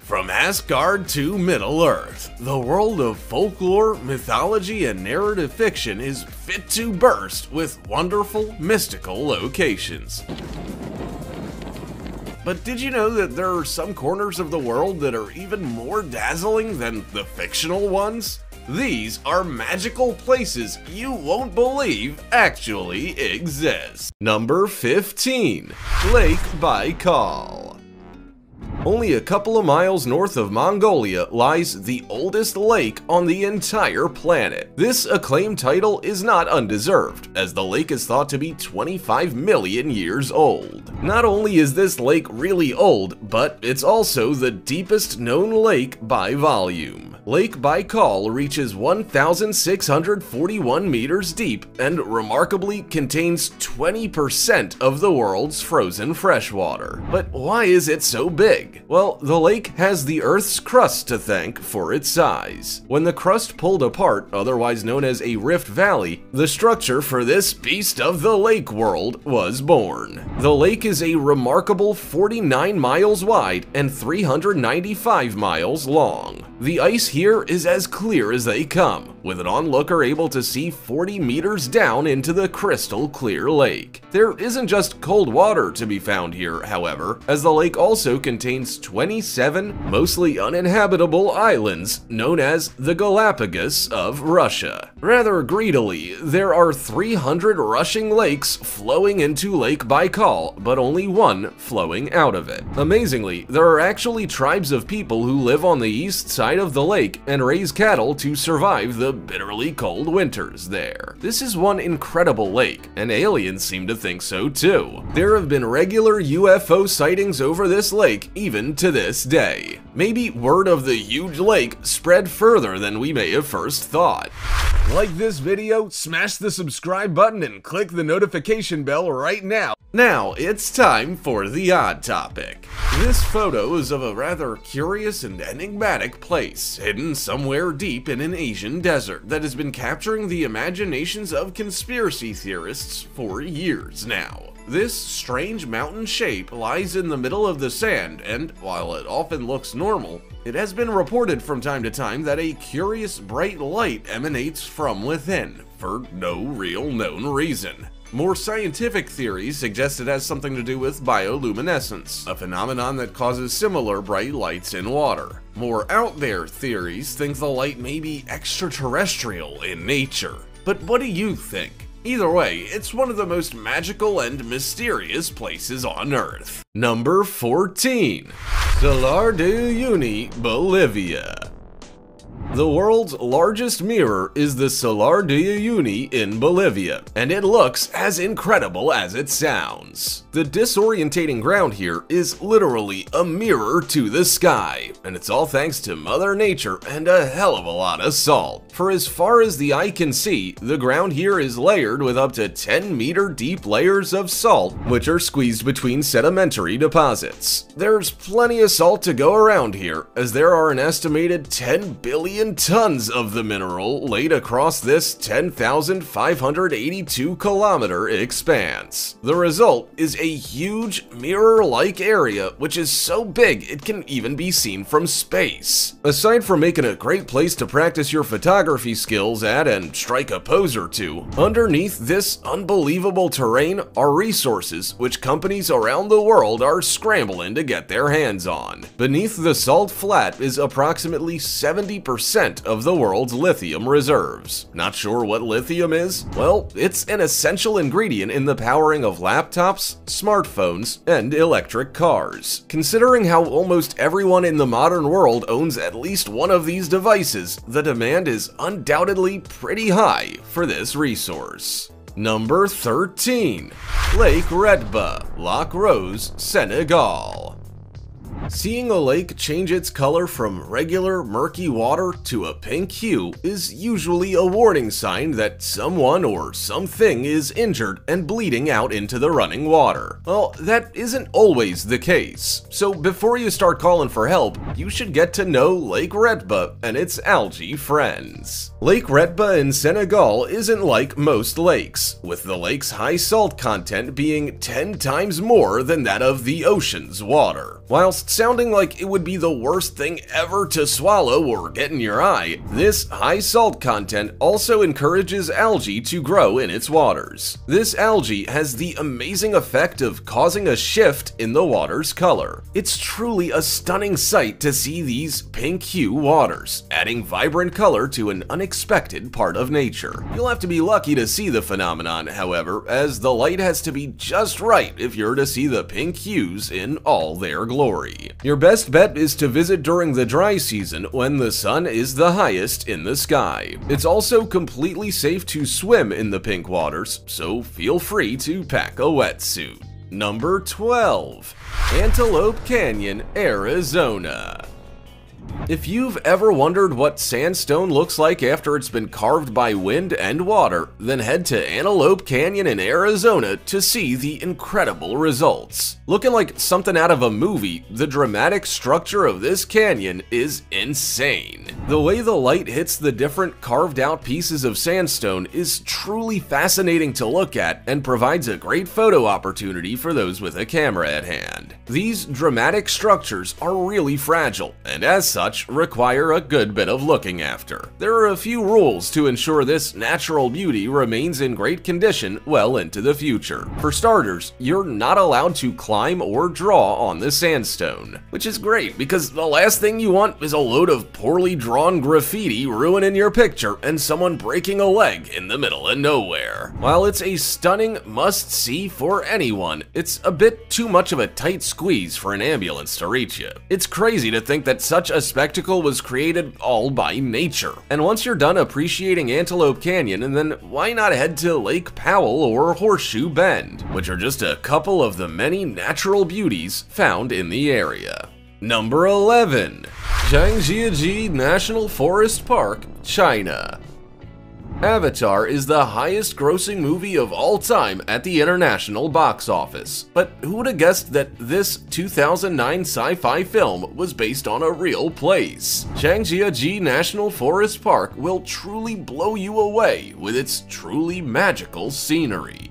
From Asgard to Middle-earth, the world of folklore, mythology, and narrative fiction is fit to burst with wonderful, mystical locations. But did you know that there are some corners of the world that are even more dazzling than the fictional ones? These are magical places you won't believe actually exist. Number 15. Lake Baikal. Only a couple of miles north of Mongolia lies the oldest lake on the entire planet. This acclaimed title is not undeserved, as the lake is thought to be 25 million years old. Not only is this lake really old, but it's also the deepest known lake by volume. Lake Baikal reaches 1,641 meters deep and remarkably contains 20% of the world's frozen freshwater. But why is it so big? Well, the lake has the Earth's crust to thank for its size. When the crust pulled apart, otherwise known as a rift valley, the structure for this beast of the lake world was born. The lake is a remarkable 49 miles wide and 395 miles long. The ice here is as clear as they come, with an onlooker able to see 40 meters down into the crystal clear lake. There isn't just cold water to be found here, however, as the lake also contains 27 mostly uninhabitable islands known as the Galapagos of Russia. Rather greedily, there are 300 rushing lakes flowing into Lake Baikal, but only one flowing out of it. Amazingly, there are actually tribes of people who live on the east side of the lake and raise cattle to survive the bitterly cold winters there. This is one incredible lake, and aliens seem to think so too. There have been regular UFO sightings over this lake even to this day. Maybe word of the huge lake spread further than we may have first thought. Like this video, smash the subscribe button and click the notification bell right now. Now it's time for the odd topic. This photo is of a rather curious and enigmatic place, hidden somewhere deep in an Asian desert that has been capturing the imaginations of conspiracy theorists for years now. This strange mountain shape lies in the middle of the sand, and while it often looks normal, it has been reported from time to time that a curious bright light emanates from within, for no real known reason. More scientific theories suggest it has something to do with bioluminescence, a phenomenon that causes similar bright lights in water. More out there theories think the light may be extraterrestrial in nature. But what do you think? Either way, it's one of the most magical and mysterious places on Earth. Number 14. Salar de Uyuni, Bolivia. The world's largest mirror is the Salar de Uyuni in Bolivia, and it looks as incredible as it sounds. The disorientating ground here is literally a mirror to the sky, and it's all thanks to Mother Nature and a hell of a lot of salt. For as far as the eye can see, the ground here is layered with up to 10-meter deep layers of salt, which are squeezed between sedimentary deposits. There's plenty of salt to go around here, as there are an estimated 10 billion tons of the mineral laid across this 10,582-kilometer expanse. The result is a huge mirror-like area which is so big it can even be seen from space. Aside from making a great place to practice your photography skills at and strike a pose or two, underneath this unbelievable terrain are resources which companies around the world are scrambling to get their hands on. Beneath the salt flat is approximately 70% of the world's lithium reserves. Not sure what lithium is? Well, it's an essential ingredient in the powering of laptops, smartphones, and electric cars. Considering how almost everyone in the modern world owns at least one of these devices, the demand is undoubtedly pretty high for this resource. Number 13. Lake Redba, Lac Rose, Senegal. Seeing a lake change its color from regular murky water to a pink hue is usually a warning sign that someone or something is injured and bleeding out into the running water. Well, that isn't always the case, so before you start calling for help, you should get to know Lake Retba and its algae friends. Lake Retba in Senegal isn't like most lakes, with the lake's high salt content being 10 times more than that of the ocean's water. Whilst sounding like it would be the worst thing ever to swallow or get in your eye, this high salt content also encourages algae to grow in its waters. This algae has the amazing effect of causing a shift in the water's color. It's truly a stunning sight to see these pink hue waters, adding vibrant color to an unexpected part of nature. You'll have to be lucky to see the phenomenon, however, as the light has to be just right if you're to see the pink hues in all their glory. Your best bet is to visit during the dry season when the sun is the highest in the sky. It's also completely safe to swim in the pink waters, so feel free to pack a wetsuit. Number 12. Antelope Canyon, Arizona. If you've ever wondered what sandstone looks like after it's been carved by wind and water, then head to Antelope Canyon in Arizona to see the incredible results. Looking like something out of a movie, the dramatic structure of this canyon is insane. The way the light hits the different carved out pieces of sandstone is truly fascinating to look at and provides a great photo opportunity for those with a camera at hand. These dramatic structures are really fragile, and as such, require a good bit of looking after. There are a few rules to ensure this natural beauty remains in great condition well into the future. For starters, you're not allowed to climb or draw on the sandstone, which is great because the last thing you want is a load of poorly drawn graffiti ruining your picture and someone breaking a leg in the middle of nowhere. While it's a stunning must-see for anyone, it's a bit too much of a tight squeeze for an ambulance to reach you. It's crazy to think that such a spectacle was created all by nature. And once you're done appreciating Antelope Canyon, then why not head to Lake Powell or Horseshoe Bend, which are just a couple of the many natural beauties found in the area. Number 11. Zhangjiajie National Forest Park, China. Avatar is the highest grossing movie of all time at the international box office. But who would have guessed that this 2009 sci-fi film was based on a real place? Zhangjiajie National Forest Park will truly blow you away with its truly magical scenery.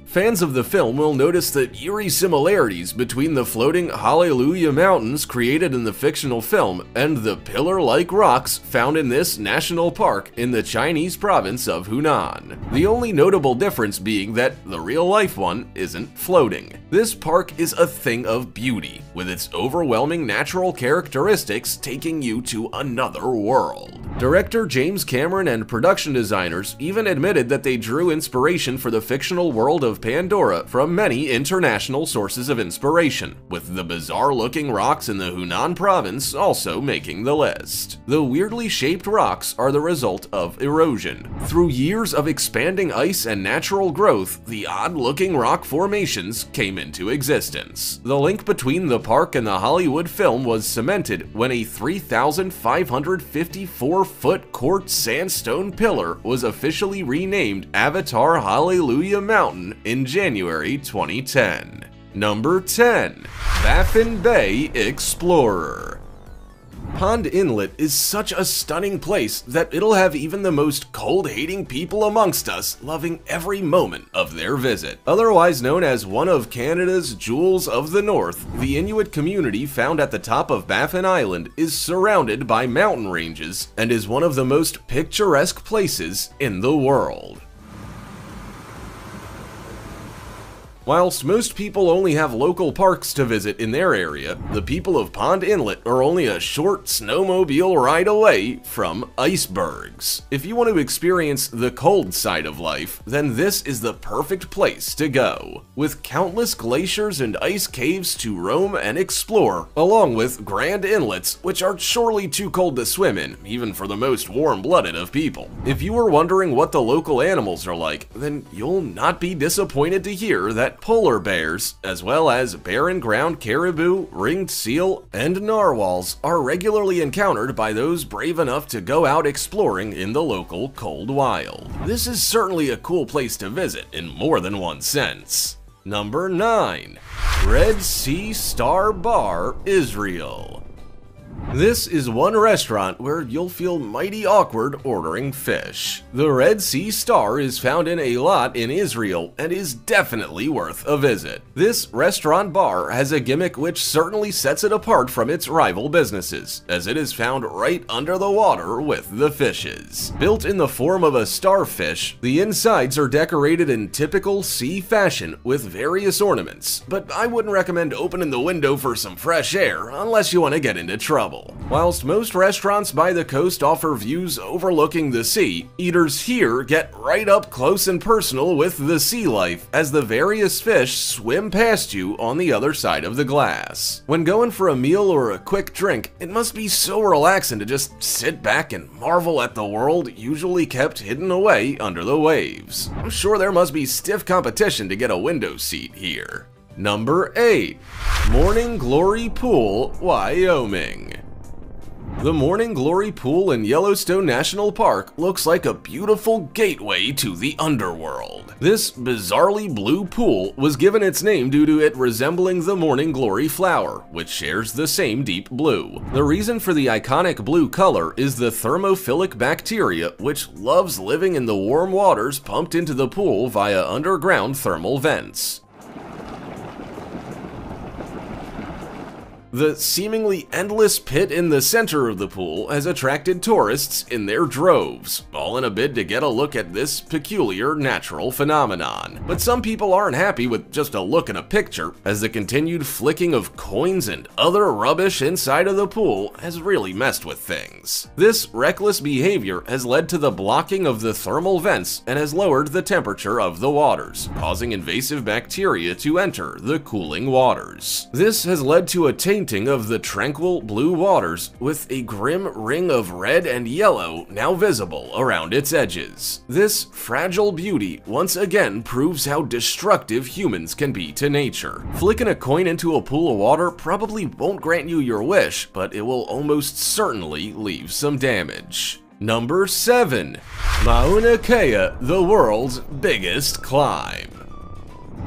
Fans of the film will notice the eerie similarities between the floating Hallelujah Mountains created in the fictional film and the pillar-like rocks found in this national park in the Chinese province of Hunan. The only notable difference being that the real-life one isn't floating. This park is a thing of beauty, with its overwhelming natural characteristics taking you to another world. Director James Cameron and production designers even admitted that they drew inspiration for the fictional world of Pandora from many international sources of inspiration, with the bizarre-looking rocks in the Hunan province also making the list. The weirdly shaped rocks are the result of erosion. Through years of expanding ice and natural growth, the odd-looking rock formations came into existence. The link between the park and the Hollywood film was cemented when a 3,554-foot quartz sandstone pillar was officially renamed Avatar Hallelujah Mountain in January 2010. Number 10. Baffin Bay Explorer. Pond Inlet is such a stunning place that it'll have even the most cold-hating people amongst us loving every moment of their visit. Otherwise known as one of Canada's Jewels of the North, the Inuit community found at the top of Baffin Island is surrounded by mountain ranges and is one of the most picturesque places in the world. Whilst most people only have local parks to visit in their area, the people of Pond Inlet are only a short snowmobile ride away from icebergs. If you want to experience the cold side of life, then this is the perfect place to go. With countless glaciers and ice caves to roam and explore, along with grand inlets, which are surely too cold to swim in, even for the most warm-blooded of people. If you were wondering what the local animals are like, then you'll not be disappointed to hear that polar bears, as well as barren ground caribou, ringed seal, and narwhals are regularly encountered by those brave enough to go out exploring in the local cold wild. This is certainly a cool place to visit in more than one sense. Number 9. Red Sea Star Bar, Israel. This is one restaurant where you'll feel mighty awkward ordering fish. The Red Sea Star is found in a lot in Israel and is definitely worth a visit. This restaurant bar has a gimmick which certainly sets it apart from its rival businesses, as it is found right under the water with the fishes. Built in the form of a starfish, the insides are decorated in typical sea fashion with various ornaments, but I wouldn't recommend opening the window for some fresh air unless you want to get into trouble. Whilst most restaurants by the coast offer views overlooking the sea, eaters here get right up close and personal with the sea life as the various fish swim past you on the other side of the glass. When going for a meal or a quick drink, it must be so relaxing to just sit back and marvel at the world usually kept hidden away under the waves. I'm sure there must be stiff competition to get a window seat here. Number 8. Morning Glory Pool, Wyoming. The Morning Glory Pool in Yellowstone National Park looks like a beautiful gateway to the underworld. This bizarrely blue pool was given its name due to it resembling the morning glory flower, which shares the same deep blue. The reason for the iconic blue color is the thermophilic bacteria, which loves living in the warm waters pumped into the pool via underground thermal vents. The seemingly endless pit in the center of the pool has attracted tourists in their droves, all in a bid to get a look at this peculiar natural phenomenon. But some people aren't happy with just a look at a picture, as the continued flicking of coins and other rubbish inside of the pool has really messed with things. This reckless behavior has led to the blocking of the thermal vents and has lowered the temperature of the waters, causing invasive bacteria to enter the cooling waters. This has led to a tainting of the tranquil blue waters, with a grim ring of red and yellow now visible around its edges. This fragile beauty once again proves how destructive humans can be to nature. Flicking a coin into a pool of water probably won't grant you your wish, but it will almost certainly leave some damage. Number 7. Mauna Kea, the world's biggest climb.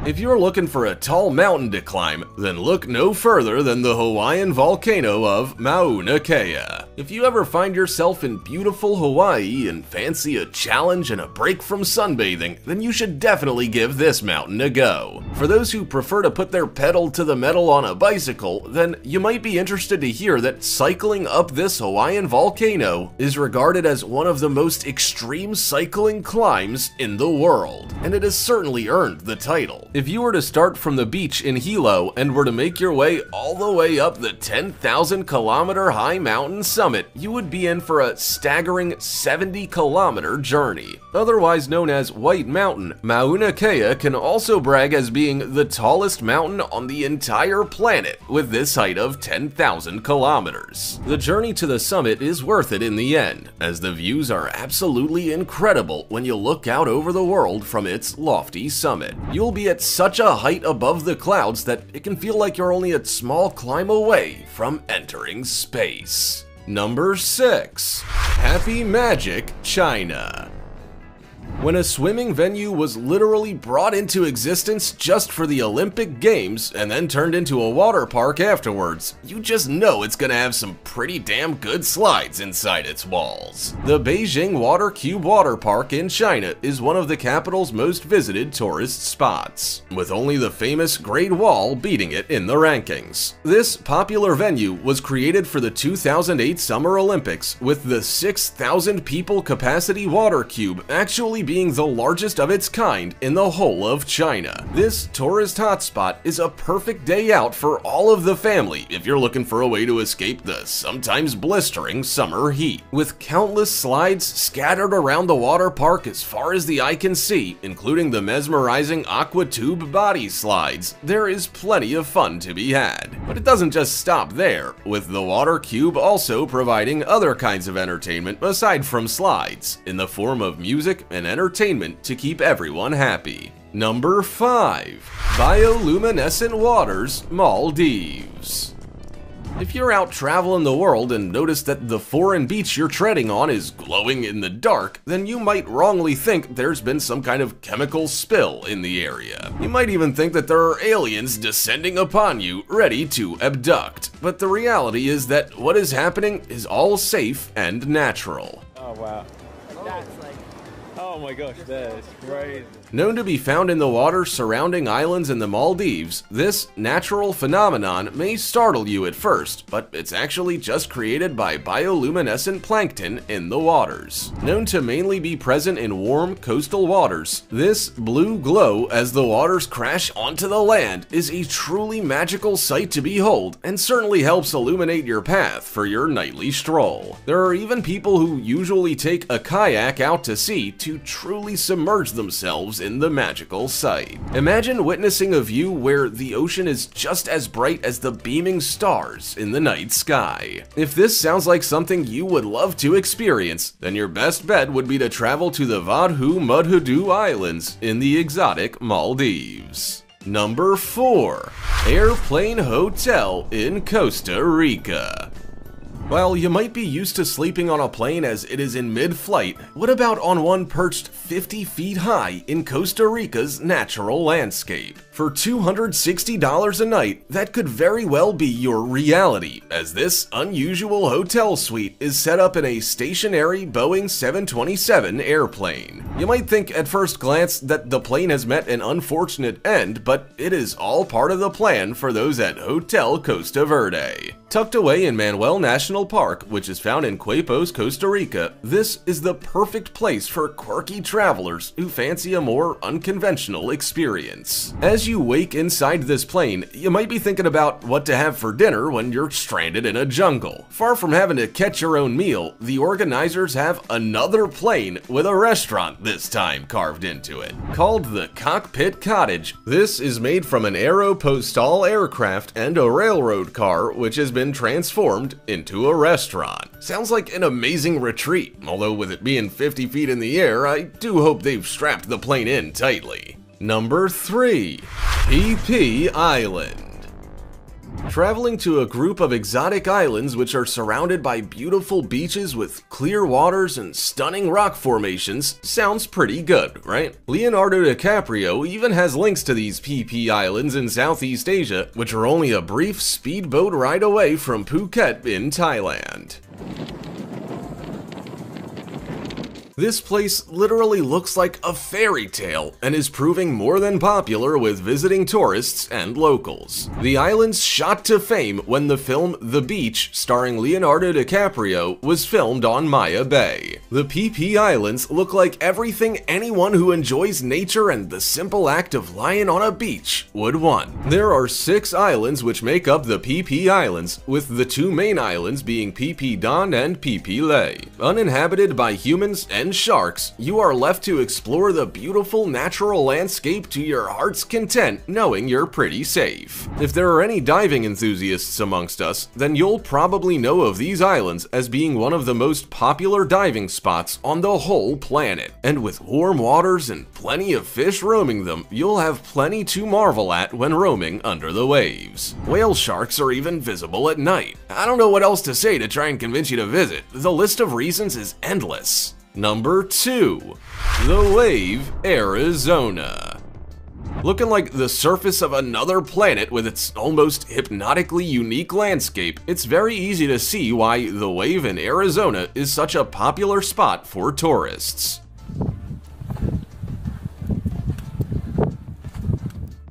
If you're looking for a tall mountain to climb, then look no further than the Hawaiian volcano of Mauna Kea. If you ever find yourself in beautiful Hawaii and fancy a challenge and a break from sunbathing, then you should definitely give this mountain a go. For those who prefer to put their pedal to the metal on a bicycle, then you might be interested to hear that cycling up this Hawaiian volcano is regarded as one of the most extreme cycling climbs in the world, and it has certainly earned the title. If you were to start from the beach in Hilo and were to make your way all the way up the 10,000-kilometer high mountain summit, you would be in for a staggering 70-kilometer journey. Otherwise known as White Mountain, Mauna Kea can also brag as being the tallest mountain on the entire planet, with this height of 10,000 kilometers. The journey to the summit is worth it in the end, as the views are absolutely incredible when you look out over the world from its lofty summit. You'll be at such a height above the clouds that it can feel like you're only a small climb away from entering space. Number 6. Happy Magic, China. When a swimming venue was literally brought into existence just for the Olympic Games and then turned into a water park afterwards, you just know it's gonna have some pretty damn good slides inside its walls. The Beijing Water Cube Water Park in China is one of the capital's most visited tourist spots, with only the famous Great Wall beating it in the rankings. This popular venue was created for the 2008 Summer Olympics, with the 6,000 people capacity water cube actually being the largest of its kind in the whole of China. This tourist hotspot is a perfect day out for all of the family if you're looking for a way to escape the sometimes blistering summer heat. With countless slides scattered around the water park as far as the eye can see, including the mesmerizing aqua tube body slides, there is plenty of fun to be had. But it doesn't just stop there, with the water cube also providing other kinds of entertainment aside from slides, in the form of music and entertainment to keep everyone happy. Number 5. Bioluminescent Waters, Maldives. If you're out traveling the world and notice that the foreign beach you're treading on is glowing in the dark, then you might wrongly think there's been some kind of chemical spill in the area. You might even think that there are aliens descending upon you, ready to abduct. But the reality is that what is happening is all safe and natural. Oh wow. That's like, oh my gosh, that is crazy. Known to be found in the water surrounding islands in the Maldives, this natural phenomenon may startle you at first, but it's actually just created by bioluminescent plankton in the waters. Known to mainly be present in warm coastal waters, this blue glow as the waters crash onto the land is a truly magical sight to behold and certainly helps illuminate your path for your nightly stroll. There are even people who usually take a kayak out to sea to truly submerge themselves in the magical sight. Imagine witnessing a view where the ocean is just as bright as the beaming stars in the night sky. If this sounds like something you would love to experience, then your best bet would be to travel to the Vadhu Mudhudu Islands in the exotic Maldives. Number 4. Airplane Hotel in Costa Rica. While you might be used to sleeping on a plane as it is in mid-flight, what about on one perched 50 feet high in Costa Rica's natural landscape? For $260 a night, that could very well be your reality, as this unusual hotel suite is set up in a stationary Boeing 727 airplane. You might think at first glance that the plane has met an unfortunate end, but it is all part of the plan for those at Hotel Costa Verde. Tucked away in Manuel National Park, which is found in Quepos, Costa Rica, this is the perfect place for quirky travelers who fancy a more unconventional experience. As you wake inside this plane, you might be thinking about what to have for dinner when you're stranded in a jungle. Far from having to catch your own meal, the organizers have another plane with a restaurant this time carved into it. Called the Cockpit Cottage, this is made from an Aeropostale aircraft and a railroad car which has been transformed into a restaurant. Sounds like an amazing retreat, although with it being 50 feet in the air, I do hope they've strapped the plane in tightly. Number 3. PP Island. Traveling to a group of exotic islands which are surrounded by beautiful beaches with clear waters and stunning rock formations sounds pretty good, right? Leonardo DiCaprio even has links to these PP Islands in Southeast Asia, which are only a brief speedboat ride away from Phuket in Thailand. This place literally looks like a fairy tale and is proving more than popular with visiting tourists and locals. The islands shot to fame when the film The Beach, starring Leonardo DiCaprio, was filmed on Maya Bay. The PP Islands look like everything anyone who enjoys nature and the simple act of lying on a beach would want. There are 6 islands which make up the PP Islands, with the 2 main islands being PP Don and PP Lay. Uninhabited by humans and sharks, you are left to explore the beautiful natural landscape to your heart's content, knowing you're pretty safe. If there are any diving enthusiasts amongst us, then you'll probably know of these islands as being one of the most popular diving spots on the whole planet. And with warm waters and plenty of fish roaming them, you'll have plenty to marvel at when roaming under the waves. Whale sharks are even visible at night. I don't know what else to say to try and convince you to visit. The list of reasons is endless. Number 2. The Wave, Arizona. Looking like the surface of another planet with its almost hypnotically unique landscape, it's very easy to see why The Wave in Arizona is such a popular spot for tourists.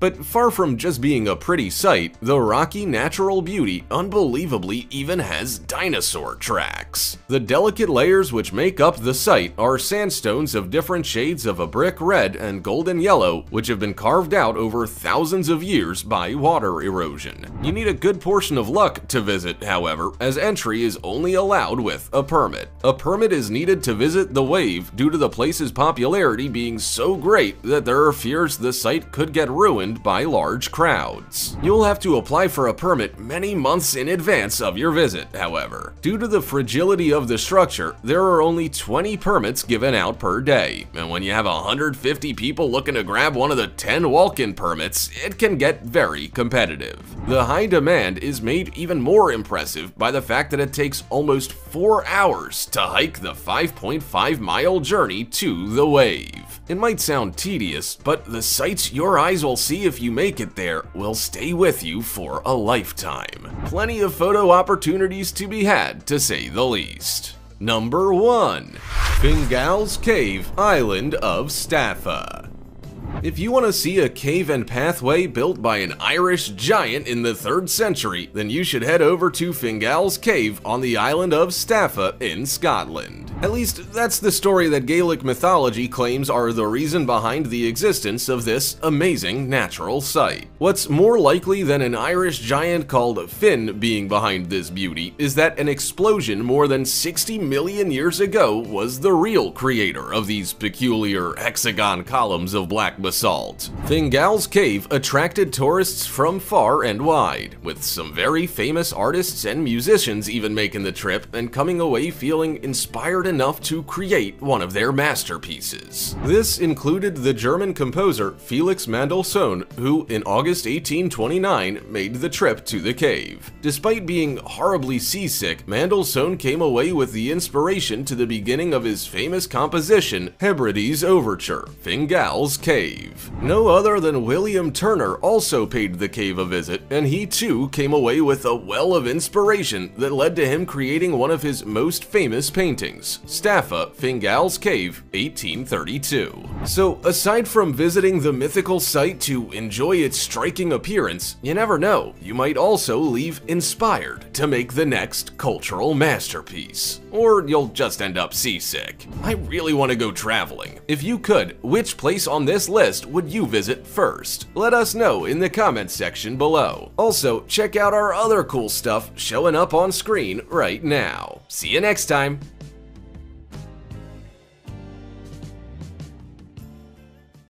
But far from just being a pretty sight, the rocky natural beauty unbelievably even has dinosaur tracks. The delicate layers which make up the site are sandstones of different shades of a brick red and golden yellow, which have been carved out over thousands of years by water erosion. You need a good portion of luck to visit, however, as entry is only allowed with a permit. A permit is needed to visit the Wave due to the place's popularity being so great that there are fears the site could get ruined opened by large crowds. You'll have to apply for a permit many months in advance of your visit, however. Due to the fragility of the structure, there are only 20 permits given out per day, and when you have 150 people looking to grab one of the 10 walk-in permits, it can get very competitive. The high demand is made even more impressive by the fact that it takes almost 4 hours to hike the 5.5-mile journey to the wave. It might sound tedious, but the sights your eyes will see if you make it there will stay with you for a lifetime. Plenty of photo opportunities to be had, to say the least. Number 1. Fingal's Cave, Island of Staffa. If you want to see a cave and pathway built by an Irish giant in the 3rd century, then you should head over to Fingal's Cave on the island of Staffa in Scotland. At least, that's the story that Gaelic mythology claims are the reason behind the existence of this amazing natural site. What's more likely than an Irish giant called Finn being behind this beauty is that an explosion more than 60 million years ago was the real creator of these peculiar hexagon columns of black basalt. Fingal's Cave attracted tourists from far and wide, with some very famous artists and musicians even making the trip and coming away feeling inspired enough to create one of their masterpieces. This included the German composer Felix Mendelssohn, who in August 1829 made the trip to the cave. Despite being horribly seasick, Mendelssohn came away with the inspiration to the beginning of his famous composition, Hebrides Overture, Fingal's Cave. No other than William Turner also paid the cave a visit, and he too came away with a well of inspiration that led to him creating one of his most famous paintings, Staffa, Fingal's Cave, 1832. So aside from visiting the mythical site to enjoy its striking appearance, you never know, you might also leave inspired to make the next cultural masterpiece. Or you'll just end up seasick. I really want to go traveling. If you could, which place on this list would you visit first? Let us know in the comments section below. Also, check out our other cool stuff showing up on screen right now. See you next time!